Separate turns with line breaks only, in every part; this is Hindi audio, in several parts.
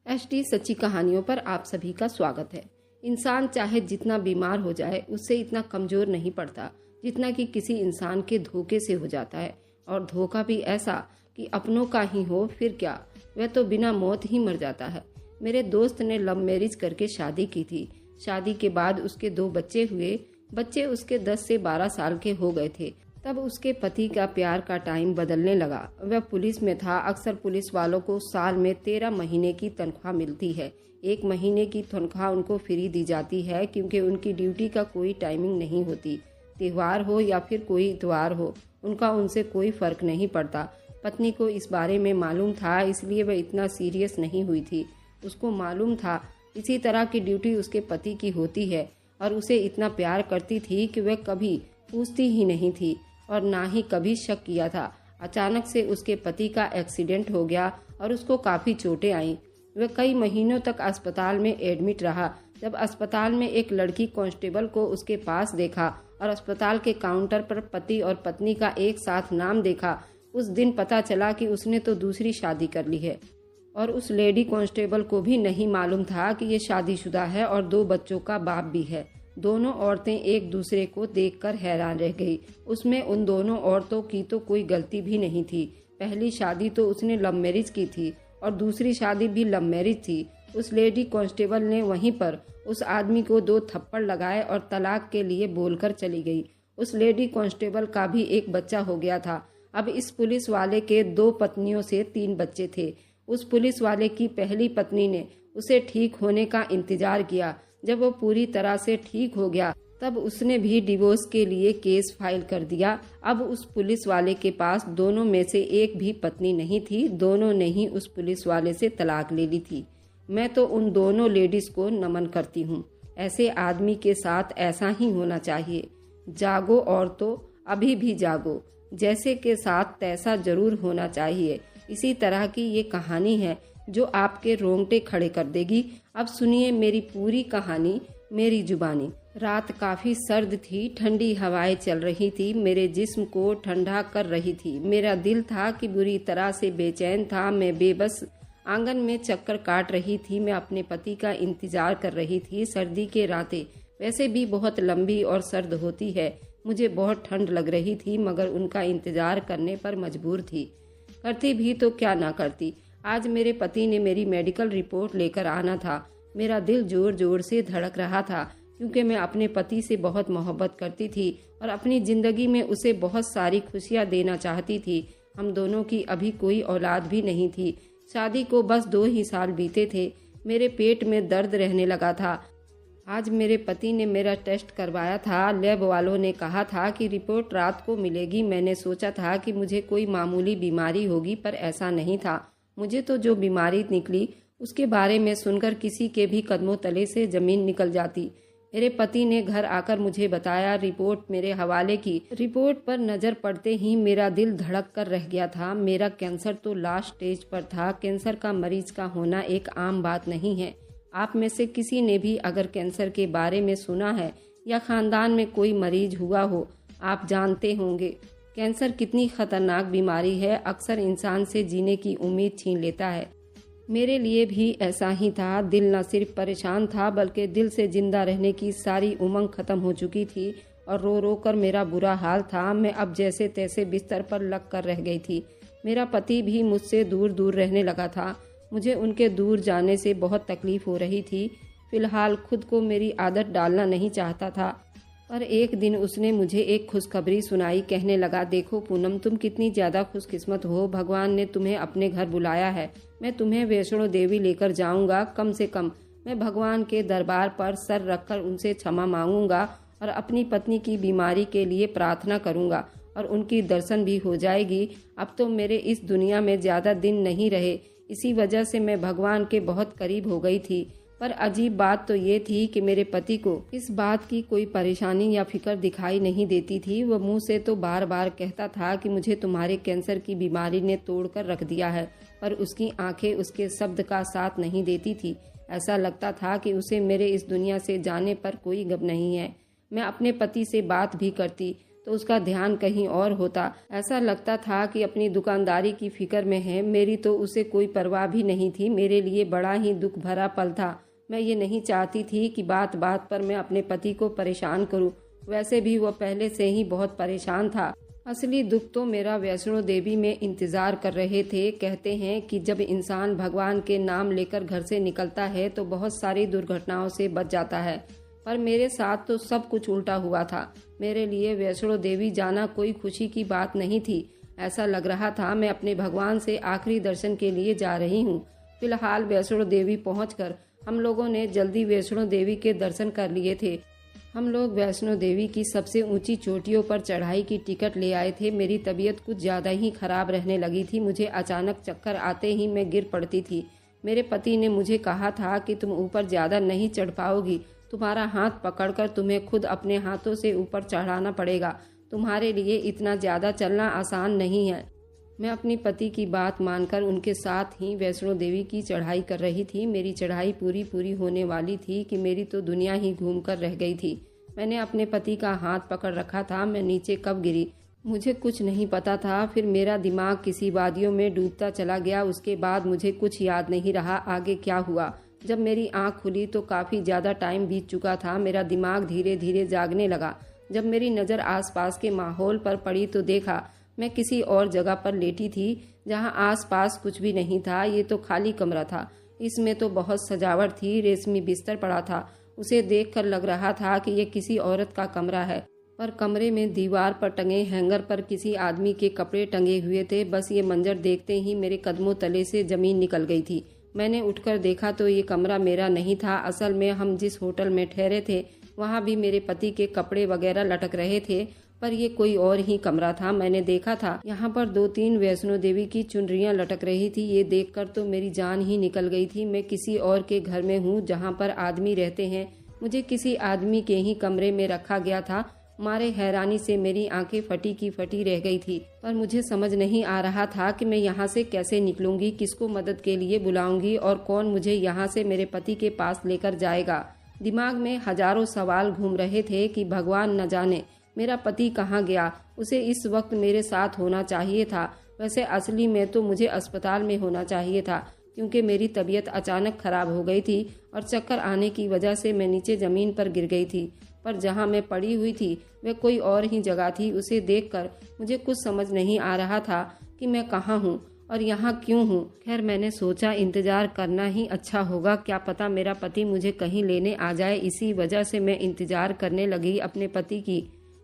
एसटी सच्ची कहानियों पर आप सभी का स्वागत है। इंसान चाहे जितना बीमार हो जाए उससे इतना कमजोर नहीं पड़ता जितना कि किसी इंसान के धोखे से हो जाता है, और धोखा भी ऐसा कि अपनों का ही हो फिर क्या, वह तो बिना मौत ही मर जाता है। मेरे दोस्त ने लव मैरिज करके शादी की थी। शादी के बाद उसके 2 बच्चे हुए। बच्चे उसके 10 से 12 साल के हो गए थे। तब उसके पति का प्यार का टाइम बदलने लगा। वह पुलिस में था। अक्सर पुलिस वालों को साल में 13 महीने की तनख्वाह मिलती है। 1 महीने की तनख्वाह उनको फ्री दी जाती है क्योंकि उनकी ड्यूटी का कोई टाइमिंग नहीं होती। त्योहार हो या फिर कोई इतवार हो, उनका उनसे कोई फर्क नहीं पड़ता। पत्नी को इस बारे में मालूम था, इसलिए वह इतना सीरियस नहीं हुई थी। उसको मालूम था इसी तरह की ड्यूटी उसके पति की होती है, और उसे इतना प्यार करती थी कि वह कभी पूछती ही नहीं थी और ना ही कभी शक किया था। अचानक से उसके पति का एक्सीडेंट हो गया और उसको काफी चोटें आईं। वह कई महीनों तक अस्पताल में एडमिट रहा। जब अस्पताल में एक लड़की कांस्टेबल को उसके पास देखा और अस्पताल के काउंटर पर पति और पत्नी का एक साथ नाम देखा, उस दिन पता चला कि उसने तो दूसरी शादी कर ली है। और उस लेडी कांस्टेबल को भी नहीं मालूम था कि ये शादीशुदा है और 2 बच्चों का बाप भी है। दोनों औरतें एक दूसरे को देखकर हैरान रह गई। उसमें उन दोनों औरतों की तो कोई गलती भी नहीं थी। पहली शादी तो उसने लव मैरिज की थी और दूसरी शादी भी लव मैरिज थी। उस लेडी कांस्टेबल ने वहीं पर उस आदमी को 2 थप्पड़ लगाए और तलाक के लिए बोलकर चली गई। उस लेडी कांस्टेबल का भी एक बच्चा हो गया था। अब इस पुलिस वाले के 2 पत्नियों से 3 बच्चे थे। उस पुलिस वाले की पहली पत्नी ने उसे ठीक होने का इंतजार किया। जब वो पूरी तरह से ठीक हो गया तब उसने भी डिवोर्स के लिए केस फाइल कर दिया। अब उस पुलिस वाले के पास दोनों में से एक भी पत्नी नहीं थी। दोनों ने ही उस पुलिस वाले से तलाक ले ली थी। मैं तो उन दोनों लेडीज को नमन करती हूँ। ऐसे आदमी के साथ ऐसा ही होना चाहिए। जागो औरतों, अभी भी जागो। जैसे के साथ तैसा जरूर होना चाहिए। इसी तरह की ये कहानी है जो आपके रोंगटे खड़े कर देगी। अब सुनिए मेरी पूरी कहानी, मेरी जुबानी। रात काफी सर्द थी। ठंडी हवाएं चल रही थी, मेरे जिस्म को ठंडा कर रही थी। मेरा दिल था कि बुरी तरह से बेचैन था। मैं बेबस आंगन में चक्कर काट रही थी। मैं अपने पति का इंतजार कर रही थी। सर्दी के रातें वैसे भी बहुत लंबी और सर्द होती है। मुझे बहुत ठंड लग रही थी मगर उनका इंतजार करने पर मजबूर थी। करती भी तो क्या ना करती। आज मेरे पति ने मेरी मेडिकल रिपोर्ट लेकर आना था। मेरा दिल जोर जोर से धड़क रहा था क्योंकि मैं अपने पति से बहुत मोहब्बत करती थी और अपनी जिंदगी में उसे बहुत सारी खुशियां देना चाहती थी। हम दोनों की अभी कोई औलाद भी नहीं थी। शादी को बस 2 ही साल बीते थे। मेरे पेट में दर्द रहने लगा था। आज मेरे पति ने मेरा टेस्ट करवाया था। लैब वालों ने कहा था कि रिपोर्ट रात को मिलेगी। मैंने सोचा था कि मुझे कोई मामूली बीमारी होगी, पर ऐसा नहीं था। मुझे तो जो बीमारी निकली उसके बारे में सुनकर किसी के भी कदमों तले से जमीन निकल जाती। मेरे पति ने घर आकर मुझे बताया, रिपोर्ट मेरे हवाले की। रिपोर्ट पर नजर पड़ते ही मेरा दिल धड़क कर रह गया था। मेरा कैंसर तो लास्ट स्टेज पर था। कैंसर का मरीज का होना एक आम बात नहीं है। आप में से किसी ने भी अगर कैंसर के बारे में सुना है या खानदान में कोई मरीज हुआ हो, आप जानते होंगे कैंसर कितनी खतरनाक बीमारी है। अक्सर इंसान से जीने की उम्मीद छीन लेता है। मेरे लिए भी ऐसा ही था। दिल न सिर्फ परेशान था बल्कि दिल से जिंदा रहने की सारी उमंग खत्म हो चुकी थी और रो रो कर मेरा बुरा हाल था। मैं अब जैसे तैसे बिस्तर पर लग कर रह गई थी। मेरा पति भी मुझसे दूर दूर रहने लगा था। मुझे उनके दूर जाने से बहुत तकलीफ हो रही थी। फिलहाल खुद को मेरी आदत डालना नहीं चाहता था, पर एक दिन उसने मुझे एक खुशखबरी सुनाई। कहने लगा, देखो पूनम, तुम कितनी ज्यादा खुशकिस्मत हो। भगवान ने तुम्हें अपने घर बुलाया है। मैं तुम्हें वैष्णो देवी लेकर जाऊंगा। कम से कम मैं भगवान के दरबार पर सर रखकर उनसे क्षमा मांगूंगा और अपनी पत्नी की बीमारी के लिए प्रार्थना करूंगा और उनकी दर्शन भी हो जाएगी। अब तो मेरे इस दुनिया में ज्यादा दिन नहीं रहे। इसी वजह से मैं भगवान के बहुत करीब हो गई थी। पर अजीब बात तो ये थी कि मेरे पति को इस बात की कोई परेशानी या फिक्र दिखाई नहीं देती थी। वह मुंह से तो बार बार कहता था कि मुझे तुम्हारे कैंसर की बीमारी ने तोड़कर रख दिया है, पर उसकी आंखें उसके शब्द का साथ नहीं देती थी। ऐसा लगता था कि उसे मेरे इस दुनिया से जाने पर कोई गम नहीं है। मैं अपने पति से बात भी करती तो उसका ध्यान कहीं और होता। ऐसा लगता था कि अपनी दुकानदारी की फिक्र में है। मेरी तो उसे कोई परवाह भी नहीं थी। मेरे लिए बड़ा ही दुख भरा पल था। मैं ये नहीं चाहती थी कि बात बात पर मैं अपने पति को परेशान करूं। वैसे भी वो पहले से ही बहुत परेशान था। असली दुख तो मेरा वैष्णो देवी में इंतजार कर रहे थे। कहते हैं कि जब इंसान भगवान के नाम लेकर घर से निकलता है तो बहुत सारी दुर्घटनाओं से बच जाता है, पर मेरे साथ तो सब कुछ उल्टा हुआ था। मेरे लिए वैष्णो देवी जाना कोई खुशी की बात नहीं थी। ऐसा लग रहा था मैं अपने भगवान से आखिरी दर्शन के लिए जा रही हूँ। फिलहाल वैष्णो देवी पहुंचकर हम लोगों ने जल्दी वैष्णो देवी के दर्शन कर लिए थे। हम लोग वैष्णो देवी की सबसे ऊंची चोटियों पर चढ़ाई की टिकट ले आए थे। मेरी तबीयत कुछ ज़्यादा ही खराब रहने लगी थी। मुझे अचानक चक्कर आते ही मैं गिर पड़ती थी। मेरे पति ने मुझे कहा था कि तुम ऊपर ज़्यादा नहीं चढ़ पाओगी, तुम्हारा हाथ पकड़कर तुम्हें खुद अपने हाथों से ऊपर चढ़ाना पड़ेगा। तुम्हारे लिए इतना ज़्यादा चलना आसान नहीं है। मैं अपनी पति की बात मानकर उनके साथ ही वैष्णो देवी की चढ़ाई कर रही थी। मेरी चढ़ाई पूरी होने वाली थी कि मेरी तो दुनिया ही घूम कर रह गई थी। मैंने अपने पति का हाथ पकड़ रखा था। मैं नीचे कब गिरी मुझे कुछ नहीं पता था। फिर मेरा दिमाग किसी वादियों में डूबता चला गया। उसके बाद मुझे कुछ याद नहीं रहा आगे क्या हुआ। जब मेरी आंख खुली तो काफ़ी ज़्यादा टाइम बीत चुका था। मेरा दिमाग धीरे धीरे जागने लगा। जब मेरी नज़र आसपास के माहौल पर पड़ी तो देखा मैं किसी और जगह पर लेटी थी जहां आसपास कुछ भी नहीं था। ये तो खाली कमरा था। इसमें तो बहुत सजावट थी। रेशमी बिस्तर पड़ा था। उसे देखकर लग रहा था कि ये किसी औरत का कमरा है, पर कमरे में दीवार पर टंगे हैंगर पर किसी आदमी के कपड़े टंगे हुए थे। बस ये मंजर देखते ही मेरे कदमों तले से जमीन निकल गई थी। मैंने उठकर देखा तो ये कमरा मेरा नहीं था। असल में हम जिस होटल में ठहरे थे वहाँ भी मेरे पति के कपड़े वगैरह लटक रहे थे, पर ये कोई और ही कमरा था। मैंने देखा था यहाँ पर 2-3 वैष्णो देवी की चुनरियाँ लटक रही थी। ये देखकर तो मेरी जान ही निकल गई थी। मैं किसी और के घर में हूँ जहाँ पर आदमी रहते हैं। मुझे किसी आदमी के ही कमरे में रखा गया था। मारे हैरानी से मेरी आंखें फटी की फटी रह गई थी, पर मुझे समझ नहीं आ रहा था कि मैं यहाँ से कैसे निकलूंगी, किसको मदद के लिए बुलाऊंगी और कौन मुझे यहाँ से मेरे पति के पास लेकर जाएगा। दिमाग में हजारों सवाल घूम रहे थे कि भगवान न जाने मेरा पति कहाँ गया। उसे इस वक्त मेरे साथ होना चाहिए था। वैसे असली में तो मुझे अस्पताल में होना चाहिए था, क्योंकि मेरी तबीयत अचानक खराब हो गई थी और चक्कर आने की वजह से मैं नीचे जमीन पर गिर गई थी। पर जहाँ मैं पड़ी हुई थी वह कोई और ही जगह थी। उसे देखकर मुझे कुछ समझ नहीं आ रहा था कि मैं कहाँ हूँ और यहाँ क्यों हूँ। खैर, मैंने सोचा इंतजार करना ही अच्छा होगा। क्या पता मेरा पति मुझे कहीं लेने आ जाए। इसी वजह से मैं इंतजार करने लगी अपने पति की।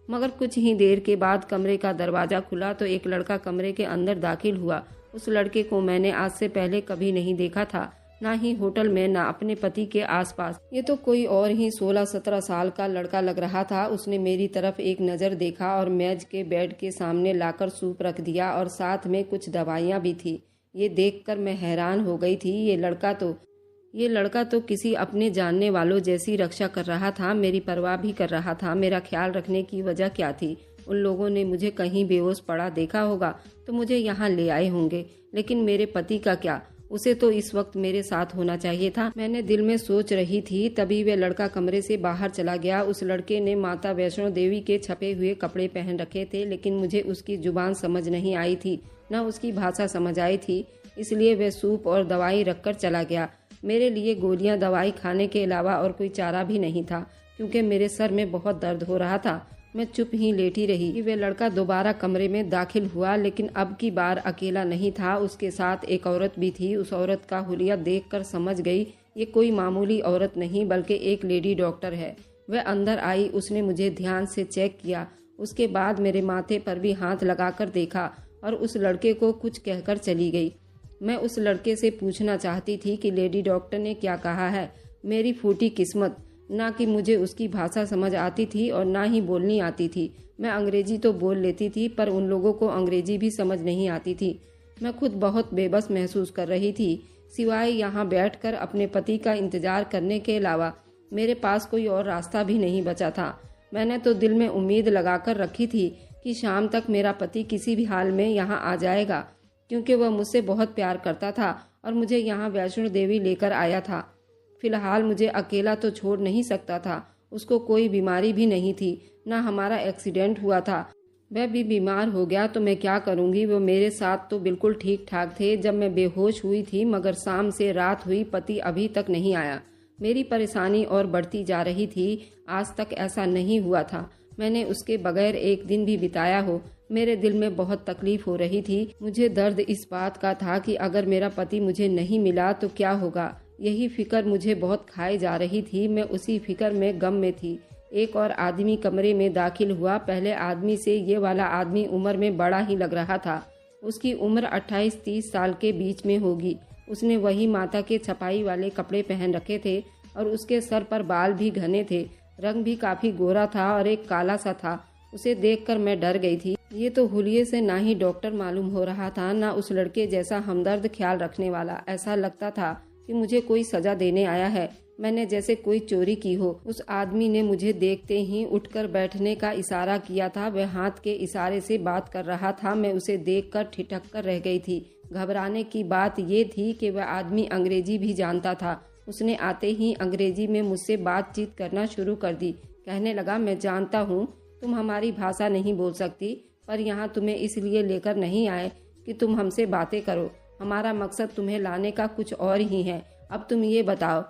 मगर कुछ ही देर के बाद कमरे का दरवाजा खुला तो एक लड़का कमरे के अंदर दाखिल हुआ। उस लड़के को मैंने आज से पहले कभी नहीं देखा था, ना ही होटल में, ना अपने पति के आसपास। ये तो कोई और ही 16-17 साल का लड़का लग रहा था। उसने मेरी तरफ एक नज़र देखा और मेज के बेड के सामने लाकर सूप रख दिया और साथ में कुछ दवाइयाँ भी थी। ये देखकर मैं हैरान हो गई थी। ये लड़का तो किसी अपने जानने वालों जैसी रक्षा कर रहा था। मेरी परवाह भी कर रहा था। मेरा ख्याल रखने की वजह क्या थी? उन लोगों ने मुझे कहीं बेहोश पड़ा देखा होगा तो मुझे यहाँ ले आए होंगे। लेकिन मेरे पति का क्या? उसे तो इस वक्त मेरे साथ होना चाहिए था। मैंने दिल में सोच रही थी, तभी वह लड़का कमरे से बाहर चला गया। उस लड़के ने माता वैष्णो देवी के छपे हुए कपड़े पहन रखे थे, लेकिन मुझे उसकी जुबान समझ नहीं आई थी, न उसकी भाषा समझ आई थी। इसलिए वह सूप और दवाई रखकर चला गया। मेरे लिए गोलियां दवाई खाने के अलावा और कोई चारा भी नहीं था, क्योंकि मेरे सर में बहुत दर्द हो रहा था। मैं चुप ही लेटी रही कि वह लड़का दोबारा कमरे में दाखिल हुआ, लेकिन अब की बार अकेला नहीं था। उसके साथ एक औरत भी थी। उस औरत का हुलिया देखकर समझ गई ये कोई मामूली औरत नहीं बल्कि एक लेडी डॉक्टर है। वह अंदर आई। उसने मुझे ध्यान से चेक किया। उसके बाद मेरे माथे पर भी हाथ लगाकर देखा और उस लड़के को कुछ कहकर चली गई। मैं उस लड़के से पूछना चाहती थी कि लेडी डॉक्टर ने क्या कहा है। मेरी फूटी किस्मत, ना कि मुझे उसकी भाषा समझ आती थी और ना ही बोलनी आती थी। मैं अंग्रेजी तो बोल लेती थी, पर उन लोगों को अंग्रेजी भी समझ नहीं आती थी। मैं खुद बहुत बेबस महसूस कर रही थी। सिवाय यहाँ बैठकर अपने पति का इंतजार करने के अलावा मेरे पास कोई और रास्ता भी नहीं बचा था। मैंने तो दिल में उम्मीद लगाकर रखी थी कि शाम तक मेरा पति किसी भी हाल में यहाँ आ जाएगा, क्योंकि वह मुझसे बहुत प्यार करता था और मुझे यहाँ वैष्णो देवी लेकर आया था। फिलहाल मुझे अकेला तो छोड़ नहीं सकता था। उसको कोई बीमारी भी नहीं थी, ना हमारा एक्सीडेंट हुआ था। वह भी बीमार हो गया तो मैं क्या करूंगी। वो मेरे साथ तो बिल्कुल ठीक ठाक थे जब मैं बेहोश हुई थी, मगर शाम से रात हुई, पति अभी तक नहीं आया। मेरी परेशानी और बढ़ती जा रही थी। आज तक ऐसा नहीं हुआ था मैंने उसके बगैर एक दिन भी बिताया हो। मेरे दिल में बहुत तकलीफ हो रही थी। मुझे दर्द इस बात का था कि अगर मेरा पति मुझे नहीं मिला तो क्या होगा। यही फिक्र मुझे बहुत खाए जा रही थी। मैं उसी फिक्र में, गम में थी। एक और आदमी कमरे में दाखिल हुआ। पहले आदमी से ये वाला आदमी उम्र में बड़ा ही लग रहा था। उसकी उम्र 28-30 साल के बीच में होगी। उसने वही माता के छपाई वाले कपड़े पहन रखे थे और उसके सर पर बाल भी घने थे। रंग भी काफी गोरा था और एक काला सा था। उसे देखकर मैं डर गई थी। ये तो हुलिये से ना ही डॉक्टर मालूम हो रहा था, ना उस लड़के जैसा हमदर्द ख्याल रखने वाला। ऐसा लगता था कि मुझे कोई सजा देने आया है। मैंने जैसे कोई चोरी की हो। उस आदमी ने मुझे देखते ही उठकर बैठने का इशारा किया था। वह हाथ के इशारे से बात कर रहा था। मैं उसे देखकर ठिठक कर रह गई थी। घबराने की बात ये थी कि वह आदमी अंग्रेजी भी जानता था। उसने आते ही अंग्रेजी में मुझसे बातचीत करना शुरू कर दी। कहने लगा, मैं जानता हूँ तुम हमारी भाषा नहीं बोल सकती, पर यहाँ तुम्हें इसलिए लेकर नहीं आए कि तुम हमसे बातें करो। हमारा मकसद तुम्हें लाने का कुछ और ही है। अब तुम ये बताओ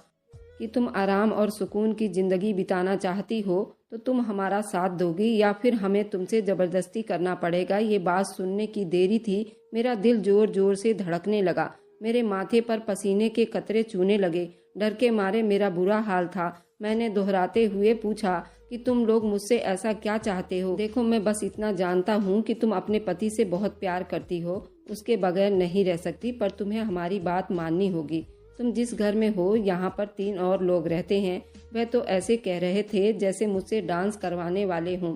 कि तुम आराम और सुकून की जिंदगी बिताना चाहती हो तो तुम हमारा साथ दोगी या फिर हमें तुमसे जबरदस्ती करना पड़ेगा। ये बात सुनने की देरी थी। मेरा दिल जोर जोर से धड़कने लगा। मेरे माथे पर पसीने के कतरे चूने लगे। डर के मारे मेरा बुरा हाल था। मैंने दोहराते हुए पूछा कि तुम लोग मुझसे ऐसा क्या चाहते हो। देखो, मैं बस इतना जानता हूँ कि तुम अपने पति से बहुत प्यार करती हो, उसके बगैर नहीं रह सकती, पर तुम्हें हमारी बात माननी होगी। तुम जिस घर में हो यहाँ पर 3 और लोग रहते हैं। वह तो ऐसे कह रहे थे जैसे मुझसे डांस करवाने वाले हों,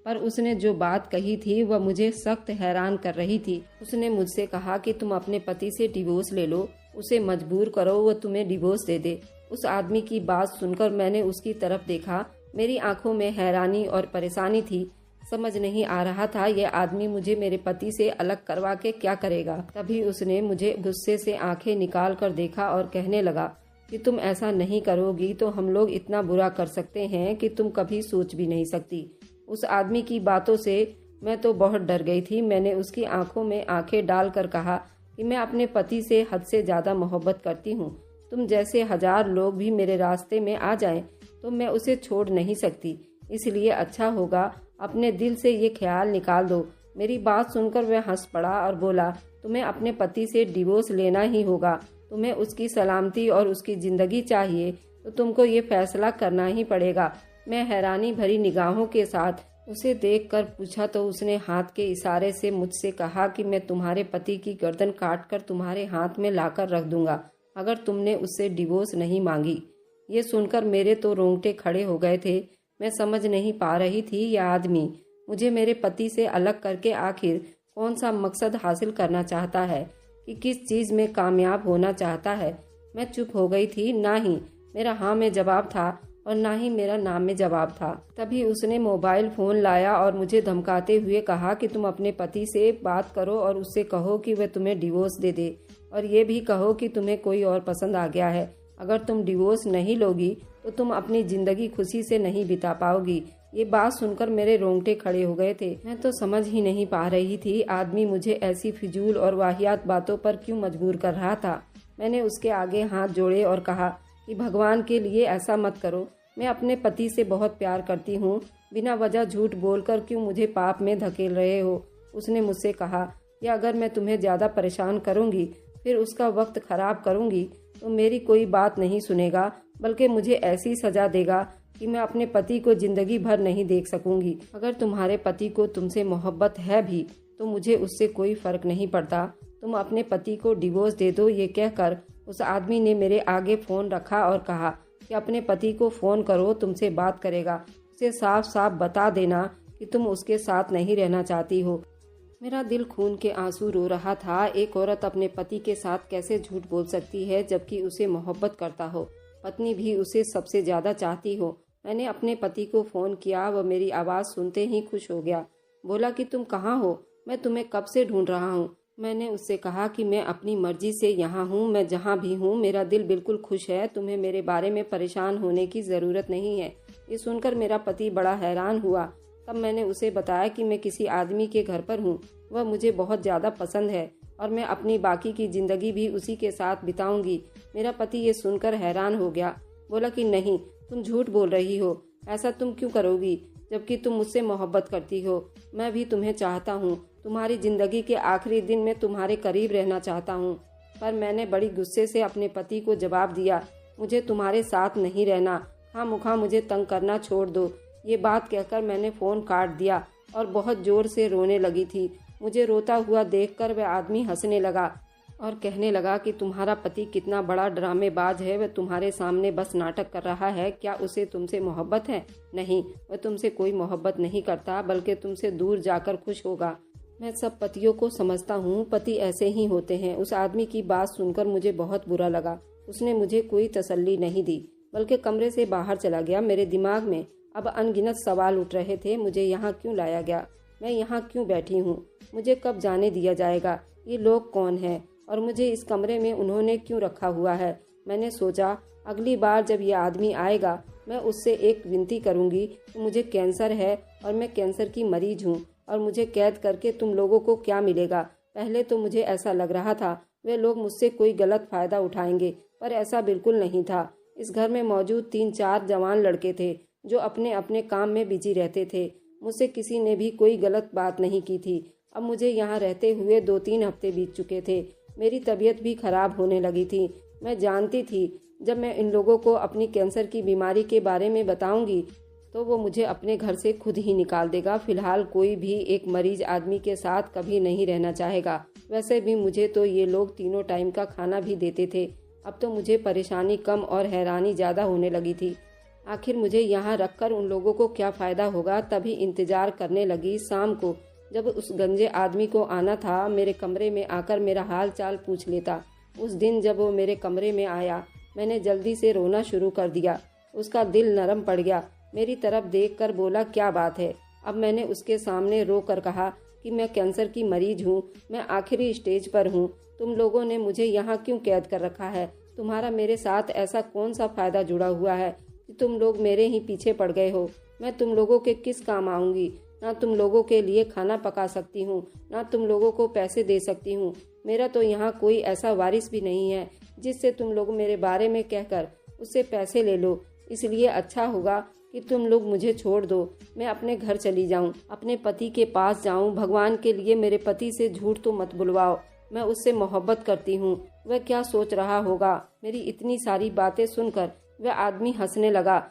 पर उसने जो बात कही थी वह मुझे सख्त हैरान कर रही थी। उसने मुझसे कहा कि तुम अपने पति से डिवोर्स ले लो, उसे मजबूर करो वह तुम्हें डिवोर्स दे दे। उस आदमी की बात सुनकर मैंने उसकी तरफ देखा। मेरी आंखों में हैरानी और परेशानी थी। समझ नहीं आ रहा था यह आदमी मुझे मेरे पति से अलग करवा के क्या करेगा। तभी उसने मुझे गुस्से से आंखें निकाल कर देखा और कहने लगा कि तुम ऐसा नहीं करोगी तो हम लोग इतना बुरा कर सकते हैं कि तुम कभी सोच भी नहीं सकती। उस आदमी की बातों से मैं तो बहुत डर गई थी। मैंने उसकी आंखों में आंखें डालकर कहा कि मैं अपने पति से हद से ज्यादा मोहब्बत करती हूँ। तुम जैसे 1000 लोग भी मेरे रास्ते में आ जाएं तो मैं उसे छोड़ नहीं सकती। इसलिए अच्छा होगा अपने दिल से ये ख्याल निकाल दो। मेरी बात सुनकर वह हंस पड़ा और बोला, तुम्हें अपने पति से डिवोर्स लेना ही होगा। तुम्हें उसकी सलामती और उसकी जिंदगी चाहिए तो तुमको ये फैसला करना ही पड़ेगा। मैं हैरानी भरी निगाहों के साथ उसे देखकर पूछा तो उसने हाथ के इशारे से मुझसे कहा कि मैं तुम्हारे पति की गर्दन काटकर तुम्हारे हाथ में लाकर रख दूंगा अगर तुमने उससे डिवोर्स नहीं मांगी। ये सुनकर मेरे तो रोंगटे खड़े हो गए थे। मैं समझ नहीं पा रही थी यह आदमी मुझे मेरे पति से अलग करके आखिर कौन सा मकसद हासिल करना चाहता है, कि किस चीज में कामयाब होना चाहता है। मैं चुप हो गई थी। ना ही मेरा हाँ में जवाब था और ना ही मेरा ना में जवाब था। तभी उसने मोबाइल फोन लाया और मुझे धमकाते हुए कहा कि तुम अपने पति से बात करो और उससे कहो कि वह तुम्हें डिवोर्स दे दे, और ये भी कहो कि तुम्हें कोई और पसंद आ गया है। अगर तुम डिवोर्स नहीं लोगी तो तुम अपनी जिंदगी खुशी से नहीं बिता पाओगी। ये बात सुनकर मेरे रोंगटे खड़े हो गए थे। मैं तो समझ ही नहीं पा रही थी आदमी मुझे ऐसी फिजूल और वाहियात बातों पर क्यों मजबूर कर रहा था। मैंने उसके आगे हाथ जोड़े और कहा कि भगवान के लिए ऐसा मत करो। मैं अपने पति से बहुत प्यार करती हूँ। बिना वजह झूठ बोलकर क्यों मुझे पाप में धकेल रहे हो। उसने मुझसे कहा कि अगर मैं तुम्हें ज्यादा परेशान करूंगी, फिर उसका वक्त खराब करूंगी, तो मेरी कोई बात नहीं सुनेगा, बल्कि मुझे ऐसी सजा देगा कि मैं अपने पति को जिंदगी भर नहीं देख सकूंगी। अगर तुम्हारे पति को तुमसे मोहब्बत है भी तो मुझे उससे कोई फर्क नहीं पड़ता। तुम अपने पति को डिवोर्स दे दो। ये कहकर उस आदमी ने मेरे आगे फोन रखा और कहा कि अपने पति को फोन करो, तुमसे बात करेगा। उसे साफ साफ बता देना कि तुम उसके साथ नहीं रहना चाहती हो। मेरा दिल खून के आंसू रो रहा था। एक औरत अपने पति के साथ कैसे झूठ बोल सकती है जबकि उसे मोहब्बत करता हो, पत्नी भी उसे सबसे ज्यादा चाहती हो। मैंने अपने पति को फोन किया। वह मेरी आवाज सुनते ही खुश हो गया। बोला कि तुम कहाँ हो, मैं तुम्हें कब से ढूंढ रहा हूँ। मैंने उससे कहा कि मैं अपनी मर्जी से यहाँ हूँ। मैं जहाँ भी हूँ मेरा दिल बिल्कुल खुश है। तुम्हें मेरे बारे में परेशान होने की जरूरत नहीं है। ये सुनकर मेरा पति बड़ा हैरान हुआ। तब मैंने उसे बताया कि मैं किसी आदमी के घर पर हूँ, वह मुझे बहुत ज़्यादा पसंद है और मैं अपनी बाकी की ज़िंदगी भी उसी के साथ बिताऊंगी। मेरा पति ये सुनकर हैरान हो गया। बोला कि नहीं, तुम झूठ बोल रही हो, ऐसा तुम क्यों करोगी जबकि तुम मुझसे मोहब्बत करती हो। मैं भी तुम्हें चाहता हूँ, तुम्हारी ज़िंदगी के आखिरी दिन में तुम्हारे करीब रहना चाहता हूँ। पर मैंने बड़ी गुस्से से अपने पति को जवाब दिया, मुझे तुम्हारे साथ नहीं रहना, खामखा मुझे तंग करना छोड़ दो। ये बात कहकर मैंने फ़ोन काट दिया और बहुत ज़ोर से रोने लगी थी। मुझे रोता हुआ देखकर वह आदमी हंसने लगा और कहने लगा कि तुम्हारा पति कितना बड़ा ड्रामेबाज है, वह तुम्हारे सामने बस नाटक कर रहा है। क्या उसे तुमसे मोहब्बत है? नहीं, वह तुमसे कोई मोहब्बत नहीं करता, बल्कि तुमसे दूर जाकर खुश होगा। मैं सब पतियों को समझता हूँ, पति ऐसे ही होते हैं। उस आदमी की बात सुनकर मुझे बहुत बुरा लगा। उसने मुझे कोई तसल्ली नहीं दी, बल्कि कमरे से बाहर चला गया। मेरे दिमाग में अब अनगिनत सवाल उठ रहे थे। मुझे यहाँ क्यों लाया गया? मैं यहाँ क्यों बैठी हूँ? मुझे कब जाने दिया जाएगा? ये लोग कौन हैं और मुझे इस कमरे में उन्होंने क्यों रखा हुआ है? मैंने सोचा, अगली बार जब ये आदमी आएगा मैं उससे एक विनती करूँगी कि मुझे कैंसर है और मैं कैंसर की मरीज हूँ और मुझे कैद करके तुम लोगों को क्या मिलेगा। पहले तो मुझे ऐसा लग रहा था वे लोग मुझसे कोई गलत फ़ायदा उठाएंगे, पर ऐसा बिल्कुल नहीं था। इस घर में मौजूद 3-4 जवान लड़के थे जो अपने अपने काम में बिजी रहते थे। मुझसे किसी ने भी कोई गलत बात नहीं की थी। अब मुझे यहाँ रहते हुए 2-3 हफ्ते बीत चुके थे। मेरी तबीयत भी खराब होने लगी थी। मैं जानती थी जब मैं इन लोगों को अपनी कैंसर की बीमारी के बारे में बताऊंगी तो वो मुझे अपने घर से खुद ही निकाल देगा। फिलहाल कोई भी एक मरीज आदमी के साथ कभी नहीं रहना चाहेगा। वैसे भी मुझे तो ये लोग तीनों टाइम का खाना भी देते थे। अब तो मुझे परेशानी कम और हैरानी ज़्यादा होने लगी थी। आखिर मुझे यहाँ रखकर उन लोगों को क्या फ़ायदा होगा? तभी इंतज़ार करने लगी। शाम को जब उस गंजे आदमी को आना था, मेरे कमरे में आकर मेरा हाल चाल पूछ लेता। उस दिन जब वो मेरे कमरे में आया, मैंने जल्दी से रोना शुरू कर दिया। उसका दिल नरम पड़ गया। मेरी तरफ देखकर बोला, क्या बात है? अब मैंने उसके सामने रो कर कहा कि मैं कैंसर की मरीज हूँ, मैं आखिरी स्टेज पर हूँ। तुम लोगों ने मुझे यहाँ क्यों कैद कर रखा है? तुम्हारा मेरे साथ ऐसा कौन सा फ़ायदा जुड़ा हुआ है कि तुम लोग मेरे ही पीछे पड़ गए हो? मैं तुम लोगों के किस काम आऊँगी? ना तुम लोगों के लिए खाना पका सकती हूँ, ना तुम लोगों को पैसे दे सकती हूँ। मेरा तो यहाँ कोई ऐसा वारिस भी नहीं है जिससे तुम लोग मेरे बारे में कहकर उससे पैसे ले लो। इसलिए अच्छा होगा कि तुम लोग मुझे छोड़ दो, मैं अपने घर चली जाऊँ, अपने पति के पास जाऊँ। भगवान के लिए मेरे पति से झूठ तो मत बुलवाओ, मैं उससे मोहब्बत करती हूँ। वह क्या सोच रहा होगा? मेरी इतनी सारी बातें सुनकर वह आदमी हंसने लगा।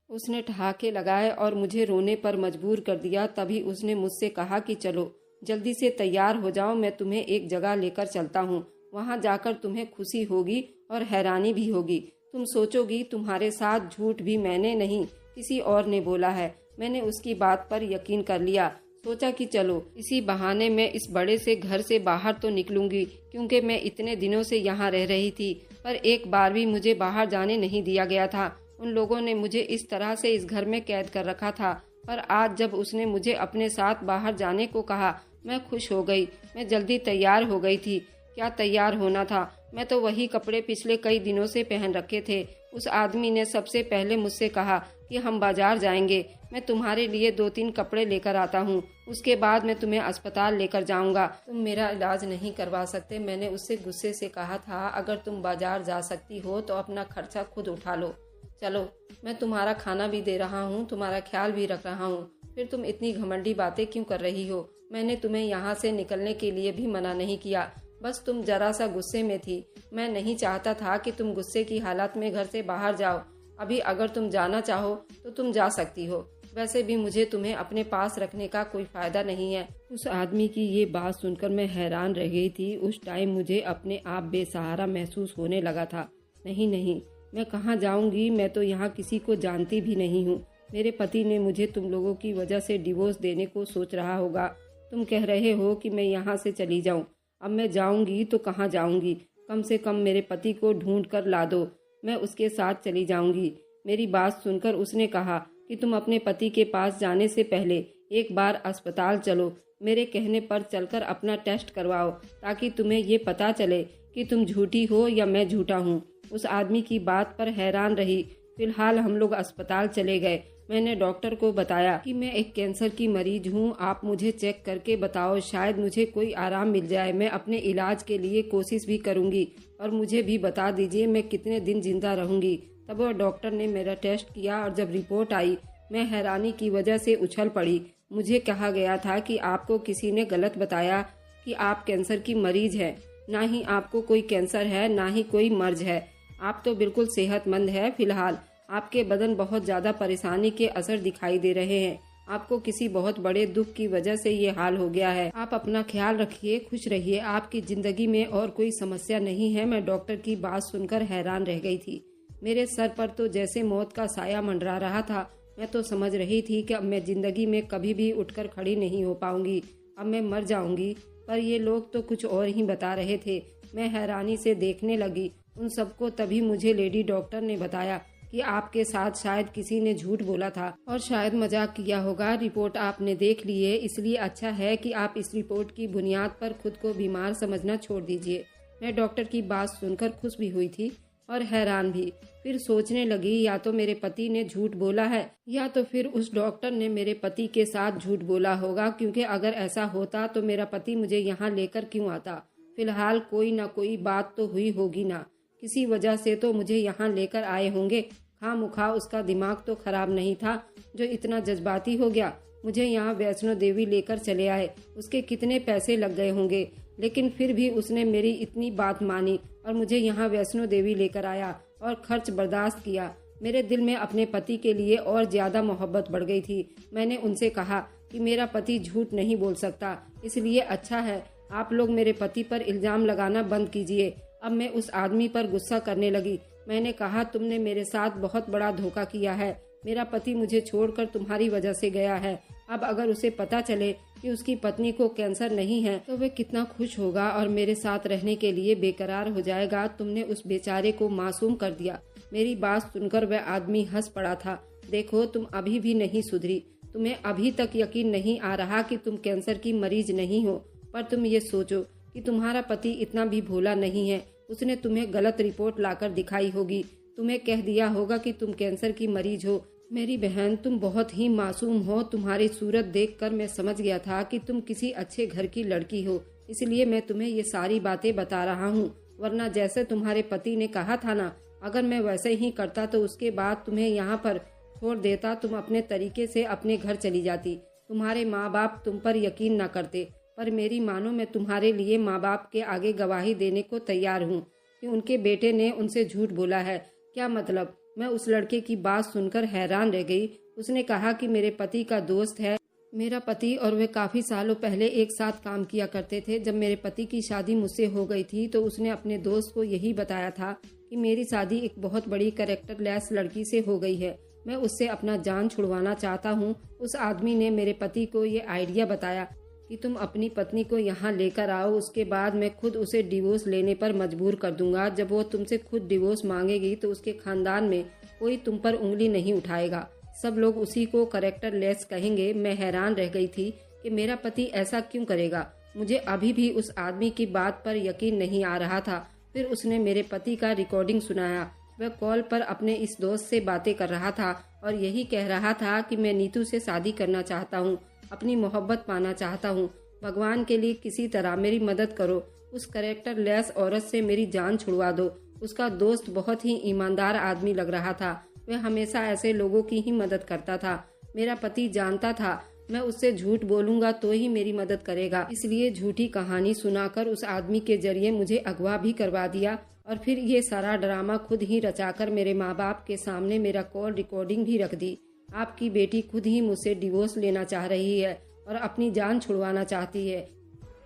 उसने ठहाके लगाए और मुझे रोने पर मजबूर कर दिया। तभी उसने मुझसे कहा कि चलो जल्दी से तैयार हो जाओ, मैं तुम्हें एक जगह लेकर चलता हूँ। वहाँ जाकर तुम्हें खुशी होगी और हैरानी भी होगी। तुम सोचोगी तुम्हारे साथ झूठ भी मैंने नहीं, किसी और ने बोला है। मैंने उसकी बात पर यकीन कर लिया। सोचा कि चलो इसी बहाने मैं इस बड़े से घर से बाहर तो निकलूंगी, क्योंकि मैं इतने दिनों से यहाँ रह रही थी पर एक बार भी मुझे बाहर जाने नहीं दिया गया था। उन लोगों ने मुझे इस तरह से इस घर में कैद कर रखा था। पर आज जब उसने मुझे अपने साथ बाहर जाने को कहा, मैं खुश हो गई। मैं जल्दी तैयार हो गई थी। क्या तैयार होना था, मैं तो वही कपड़े पिछले कई दिनों से पहन रखे थे। उस आदमी ने सबसे पहले मुझसे कहा कि हम बाजार जाएंगे, मैं तुम्हारे लिए 2-3 कपड़े लेकर आता हूँ, उसके बाद मैं तुम्हें अस्पताल लेकर जाऊँगा। तुम मेरा इलाज नहीं करवा सकते। मैंने उससे गुस्से से कहा था, अगर तुम बाजार जा सकती हो तो अपना खर्चा खुद उठा लो। चलो, मैं तुम्हारा खाना भी दे रहा हूँ, तुम्हारा ख्याल भी रख रहा हूँ, फिर तुम इतनी घमंडी बातें क्यों कर रही हो? मैंने तुम्हें यहाँ से निकलने के लिए भी मना नहीं किया, बस तुम जरा सा गुस्से में थी। मैं नहीं चाहता था कि तुम गुस्से की हालत में घर से बाहर जाओ। अभी अगर तुम जाना चाहो तो तुम जा सकती हो, वैसे भी मुझे तुम्हें अपने पास रखने का कोई फायदा नहीं है। उस आदमी की ये बात सुनकर मैं हैरान रह गई थी। उस टाइम मुझे अपने आप बेसहारा महसूस होने लगा था। नहीं, मैं कहाँ जाऊंगी? मैं तो यहाँ किसी को जानती भी नहीं हूँ। मेरे पति ने मुझे तुम लोगों की वजह से डिवोर्स देने को सोच रहा होगा। तुम कह रहे हो कि मैं यहाँ से चली जाऊँ। अब मैं जाऊंगी तो कहाँ जाऊंगी? कम से कम मेरे पति को ढूंढ कर ला दो, मैं उसके साथ चली जाऊंगी। मेरी बात सुनकर उसने कहा कि तुम अपने पति के पास जाने से पहले एक बार अस्पताल चलो, मेरे कहने पर चलकर अपना टेस्ट करवाओ, ताकि तुम्हें ये पता चले कि तुम झूठी हो या मैं झूठा हूँ। उस आदमी की बात पर हैरान रही। फिलहाल हम लोग अस्पताल चले गए। मैंने डॉक्टर को बताया कि मैं एक कैंसर की मरीज हूँ, आप मुझे चेक करके बताओ, शायद मुझे कोई आराम मिल जाए। मैं अपने इलाज के लिए कोशिश भी करूँगी और मुझे भी बता दीजिए मैं कितने दिन जिंदा रहूँगी। तब वह डॉक्टर ने मेरा टेस्ट किया और जब रिपोर्ट आई मैं हैरानी की वजह से उछल पड़ी। मुझे कहा गया था कि आपको किसी ने गलत बताया कि आप कैंसर की मरीज हैं। ना ही आपको कोई कैंसर है, ना ही कोई मर्ज है। आप तो बिल्कुल सेहतमंद है। फिलहाल आपके बदन बहुत ज़्यादा परेशानी के असर दिखाई दे रहे हैं। आपको किसी बहुत बड़े दुख की वजह से ये हाल हो गया है। आप अपना ख्याल रखिए, खुश रहिए, आपकी ज़िंदगी में और कोई समस्या नहीं है। मैं डॉक्टर की बात सुनकर हैरान रह गई थी। मेरे सर पर तो जैसे मौत का साया मंडरा रहा था। मैं तो समझ रही थी कि अब मैं ज़िंदगी में कभी भी उठकर खड़ी नहीं हो पाऊंगी, अब मैं मर जाऊंगी। पर ये लोग तो कुछ और ही बता रहे थे। मैं हैरानी से देखने लगी उन सबको। तभी मुझे लेडी डॉक्टर ने बताया कि आपके साथ शायद किसी ने झूठ बोला था और शायद मजाक किया होगा। रिपोर्ट आपने देख ली है, इसलिए अच्छा है कि आप इस रिपोर्ट की बुनियाद पर खुद को बीमार समझना छोड़ दीजिए। मैं डॉक्टर की बात सुनकर खुश भी हुई थी और हैरान भी। फिर सोचने लगी या तो मेरे पति ने झूठ बोला है या तो फिर उस डॉक्टर ने मेरे पति के साथ झूठ बोला होगा, क्योंकि अगर ऐसा होता तो मेरा पति मुझे यहाँ लेकर क्यों आता। फिलहाल कोई ना कोई बात तो हुई होगी ना, किसी वजह से तो मुझे यहाँ लेकर आए होंगे। खामखा उसका दिमाग तो खराब नहीं था जो इतना जज्बाती हो गया। मुझे यहाँ वैष्णो देवी लेकर चले आए, उसके कितने पैसे लग गए होंगे, लेकिन फिर भी उसने मेरी इतनी बात मानी और मुझे यहाँ वैष्णो देवी लेकर आया और खर्च बर्दाश्त किया। मेरे दिल में अपने पति के लिए और ज्यादा मोहब्बत बढ़ गई थी। मैंने उनसे कहा कि मेरा पति झूठ नहीं बोल सकता, इसलिए अच्छा है आप लोग मेरे पति पर इल्जाम लगाना बंद कीजिए। अब मैं उस आदमी पर गुस्सा करने लगी। मैंने कहा तुमने मेरे साथ बहुत बड़ा धोखा किया है। मेरा पति मुझे छोड़कर तुम्हारी वजह से गया है। अब अगर उसे पता चले कि उसकी पत्नी को कैंसर नहीं है तो वह कितना खुश होगा और मेरे साथ रहने के लिए बेकरार हो जाएगा। तुमने उस बेचारे को मासूम कर दिया। मेरी बात सुनकर वह आदमी हंस पड़ा था। देखो तुम अभी भी नहीं सुधरी। तुम्हें अभी तक यकीन नहीं आ रहा कि तुम कैंसर की मरीज नहीं हो, पर तुम ये सोचो कि तुम्हारा पति इतना भी भोला नहीं है। उसने तुम्हें गलत रिपोर्ट लाकर दिखाई होगी, तुम्हें कह दिया होगा कि तुम कैंसर की मरीज हो। मेरी बहन तुम बहुत ही मासूम हो। तुम्हारी सूरत देखकर मैं समझ गया था कि तुम किसी अच्छे घर की लड़की हो, इसलिए मैं तुम्हें ये सारी बातें बता रहा हूँ। वरना जैसे तुम्हारे पति ने कहा था ना, अगर मैं वैसे ही करता तो उसके बाद तुम्हें यहाँ पर छोड़ देता, तुम अपने तरीके से अपने घर चली जाती। तुम्हारे माँ बाप तुम पर यकीन न करते, पर मेरी मानो मैं तुम्हारे लिए माँ बाप के आगे गवाही देने को तैयार हूँ कि उनके बेटे ने उनसे झूठ बोला है। क्या मतलब? मैं उस लड़के की बात सुनकर हैरान रह गई। उसने कहा कि मेरे पति का दोस्त है। मेरा पति और वे काफी सालों पहले एक साथ काम किया करते थे। जब मेरे पति की शादी मुझसे हो गई थी तो उसने अपने दोस्त को यही बताया था कि मेरी शादी एक बहुत बड़ी कैरेक्टर लेस लड़की से हो गई है। मैं उससे अपना जान छुड़वाना चाहता हूँ। उस आदमी ने मेरे पति को ये आइडिया बताया कि तुम अपनी पत्नी को यहाँ लेकर आओ, उसके बाद मैं खुद उसे डिवोर्स लेने पर मजबूर कर दूंगा। जब वो तुमसे खुद डिवोर्स मांगेगी तो उसके खानदान में कोई तुम पर उंगली नहीं उठाएगा, सब लोग उसी को कैरेक्टर लेस कहेंगे। मैं हैरान रह गई थी कि मेरा पति ऐसा क्यों करेगा। मुझे अभी भी उस आदमी की बात पर यकीन नहीं आ रहा था। फिर उसने मेरे पति का रिकॉर्डिंग सुनाया। वह कॉल पर अपने इस दोस्त से बातें कर रहा था और यही कह रहा था कि मैं नीतू से शादी करना चाहता हूँ, अपनी मोहब्बत पाना चाहता हूँ। भगवान के लिए किसी तरह मेरी मदद करो, उस कैरेक्टर लेस औरत से मेरी जान छुड़वा दो। उसका दोस्त बहुत ही ईमानदार आदमी लग रहा था। वह हमेशा ऐसे लोगों की ही मदद करता था। मेरा पति जानता था मैं उससे झूठ बोलूंगा तो ही मेरी मदद करेगा, इसलिए झूठी कहानी सुनाकर उस आदमी के जरिए मुझे अगवा भी करवा दिया और फिर ये सारा ड्रामा खुद ही रचाकर मेरे माँ बाप के सामने मेरा कॉल रिकॉर्डिंग भी रख दी। आपकी बेटी खुद ही मुझसे डिवोर्स लेना चाह रही है और अपनी जान छुड़वाना चाहती है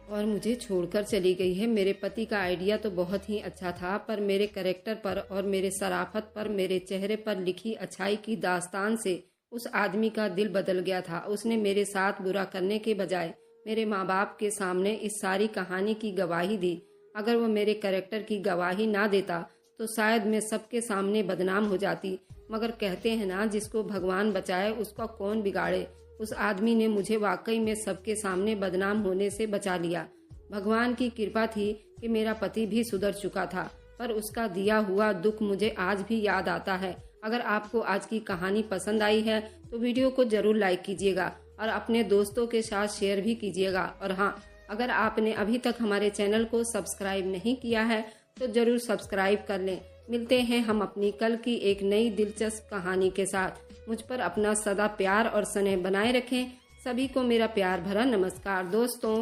और मुझे छोड़कर चली गई है। मेरे पति का आइडिया तो बहुत ही अच्छा था, पर मेरे कैरेक्टर पर और मेरे शराफत पर, मेरे चेहरे पर लिखी अच्छाई की दास्तान से उस आदमी का दिल बदल गया था। उसने मेरे साथ बुरा करने के बजाय मेरे माँ बाप के सामने इस सारी कहानी की गवाही दी। अगर वो मेरे कैरेक्टर की गवाही ना देता तो शायद मैं सबके सामने बदनाम हो जाती। मगर कहते हैं ना, जिसको भगवान बचाए उसका कौन बिगाड़े। उस आदमी ने मुझे वाकई में सबके सामने बदनाम होने से बचा लिया। भगवान की कृपा थी कि मेरा पति भी सुधर चुका था, पर उसका दिया हुआ दुख मुझे आज भी याद आता है। अगर आपको आज की कहानी पसंद आई है तो वीडियो को जरूर लाइक कीजिएगा और अपने दोस्तों के साथ शेयर भी कीजिएगा। और हाँ, अगर आपने अभी तक हमारे चैनल को सब्सक्राइब नहीं किया है तो जरूर सब्सक्राइब कर लें। मिलते हैं हम अपनी कल की एक नई दिलचस्प कहानी के साथ। मुझ पर अपना सदा प्यार और स्नेह बनाए रखें। सभी को मेरा प्यार भरा नमस्कार दोस्तों।